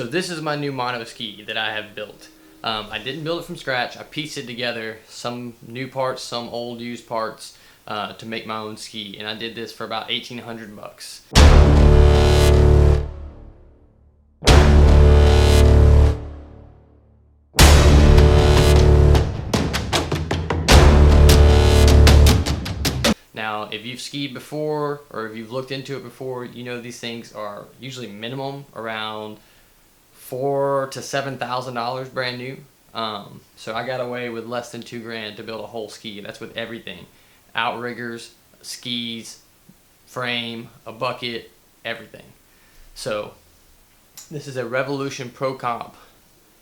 So this is my new Monoski that I have built. I didn't build it from scratch. I pieced it together, some new parts, some old used parts, to make my own ski, and I did this for about 1,800 bucks. Now, if you've skied before or if you've looked into it before, you know these things are usually minimum around $4,000 to $7,000 brand new. So I got away with less than $2,000 to build a whole ski. That's with everything: outriggers, skis, frame, a bucket, everything. So this is a Revolution Pro Comp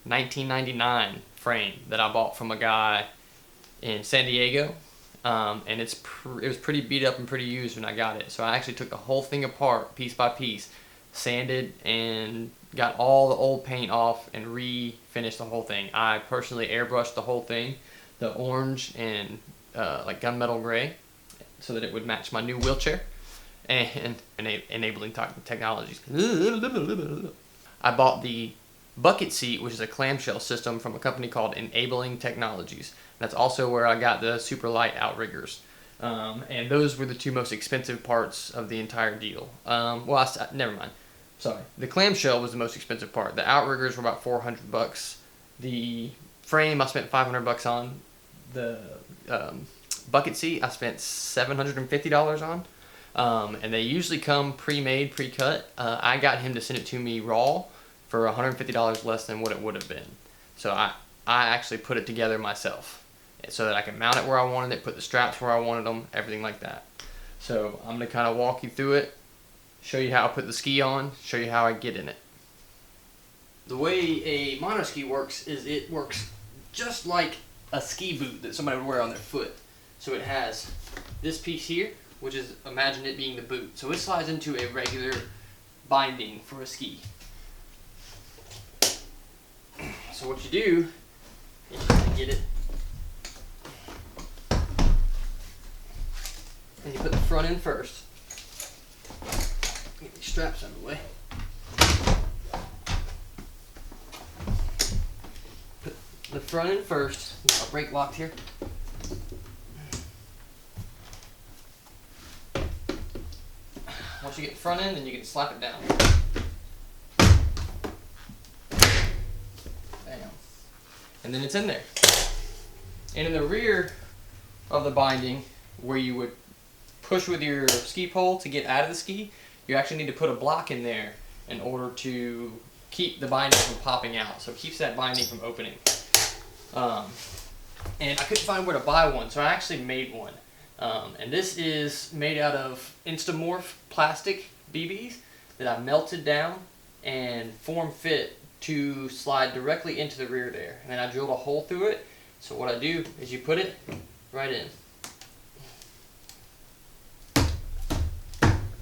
1999 frame that I bought from a guy in San Diego. And it was pretty beat up and pretty used when I got it. So I actually took the whole thing apart piece by piece, sanded, and got all the old paint off and refinished the whole thing. I personally airbrushed the whole thing, the orange and like gunmetal gray, so that it would match my new wheelchair and enabling technologies. I bought the bucket seat, which is a clamshell system from a company called Enabling Technologies. That's also where I got the super light outriggers. And those were the two most expensive parts of the entire deal. Never mind. Sorry. The clamshell was the most expensive part. The outriggers were about 400 bucks. The frame I spent 500 bucks on. The bucket seat I spent $750 on. And they usually come pre-made, pre-cut. I got him to send it to me raw for $150 less than what it would have been. So I actually put it together myself so that I can mount it where I wanted it, put the straps where I wanted them, everything like that. So I'm going to kind of walk you through it, show you how I put the ski on, show you how I get in it. The way a monoski works is it works just like a ski boot that somebody would wear on their foot. So it has this piece here, which is, imagine it being the boot. So it slides into a regular binding for a ski. So what you do is you get it, and you put the front in first. Get these straps out of the way. Put the front in first. Got a brake locked here. Once you get the front in, then you can slap it down. And then it's in there. And in the rear of the binding, where you would push with your ski pole to get out of the ski, you actually need to put a block in there in order to keep the binding from popping out. So it keeps that binding from opening. And I couldn't find where to buy one, so I actually made one. And this is made out of Instamorph plastic BBs that I melted down and form fit to slide directly into the rear there. And then I drilled a hole through it. So what I do is you put it right in.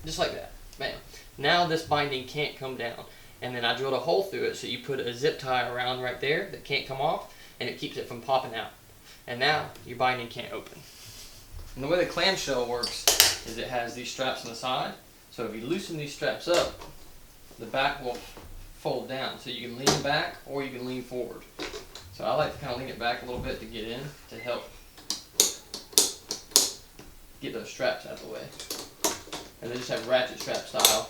Just like that. Bam. Now this binding can't come down. And then I drilled a hole through it, so you put a zip tie around right there that can't come off, and it keeps it from popping out. And now your binding can't open. And the way the clamshell works is it has these straps on the side. So if you loosen these straps up, the back will fold down, so you can lean back or you can lean forward. So I like to kind of lean it back a little bit to get in, to help get those straps out of the way. And they just have ratchet strap style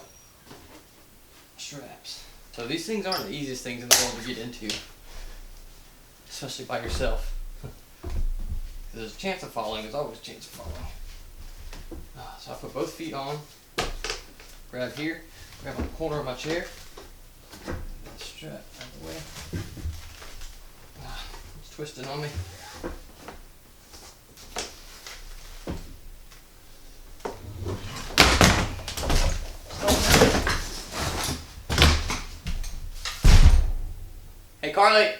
straps. So these things aren't the easiest things in the world to get into, especially by yourself. There's a chance of falling, there's always a chance of falling. So I put both feet on, grab here, grab on the corner of my chair, strap out of the way. It's twisting on me. Hey Carly!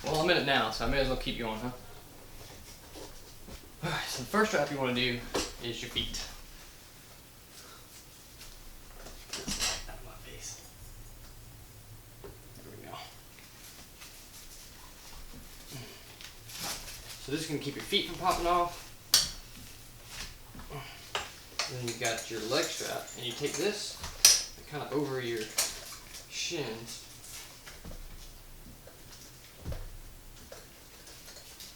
Well, I'm in it now, so I may as well keep you on, huh? Alright, so So the first strap you want to do is your feet. Out of my face. There we go. So this is going to keep your feet from popping off. And then you've got your leg strap, and you take this and kind of over your shins.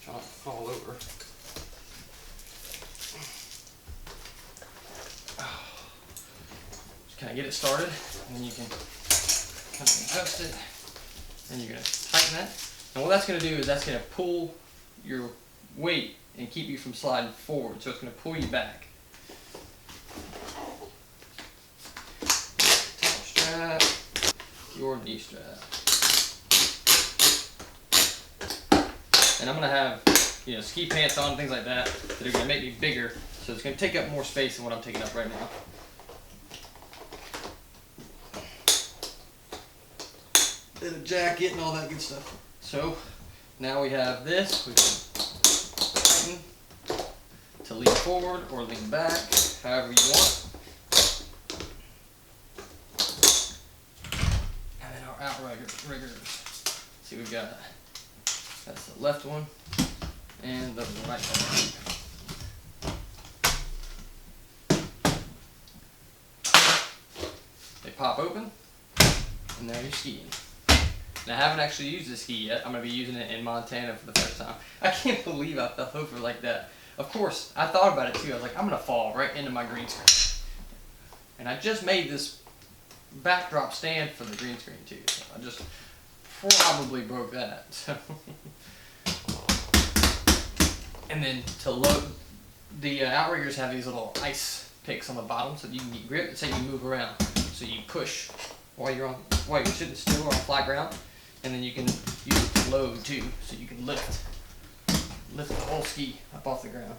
Try not to fall over. Just kind of get it started, and then you can kind of adjust it, and you're going to tighten that. And what that's going to do is that's going to pull your weight and keep you from sliding forward, so it's going to pull you back. Top strap, your knee strap. And I'm going to have, ski pants on, things like that are going to make me bigger, so it's going to take up more space than what I'm taking up right now. Then a jacket and all that good stuff. So now we have this. We can tighten to lean forward or lean back, however you want. And then our outriggers. See, we've got that's the left one and the right one. They pop open, and now you're skiing. And I haven't actually used this ski yet. I'm going to be using it in Montana for the first time. I can't believe I fell over like that. Of course, I thought about it too. I was like, I'm going to fall right into my green screen. And I just made this backdrop stand for the green screen too. So I just probably broke that. So and then to load, the outriggers have these little ice picks on the bottom so that you can get grip. It's how you move around. So you push while you're sitting still or on flat ground, and then you can use it to load too, so you can lift the whole ski up off the ground.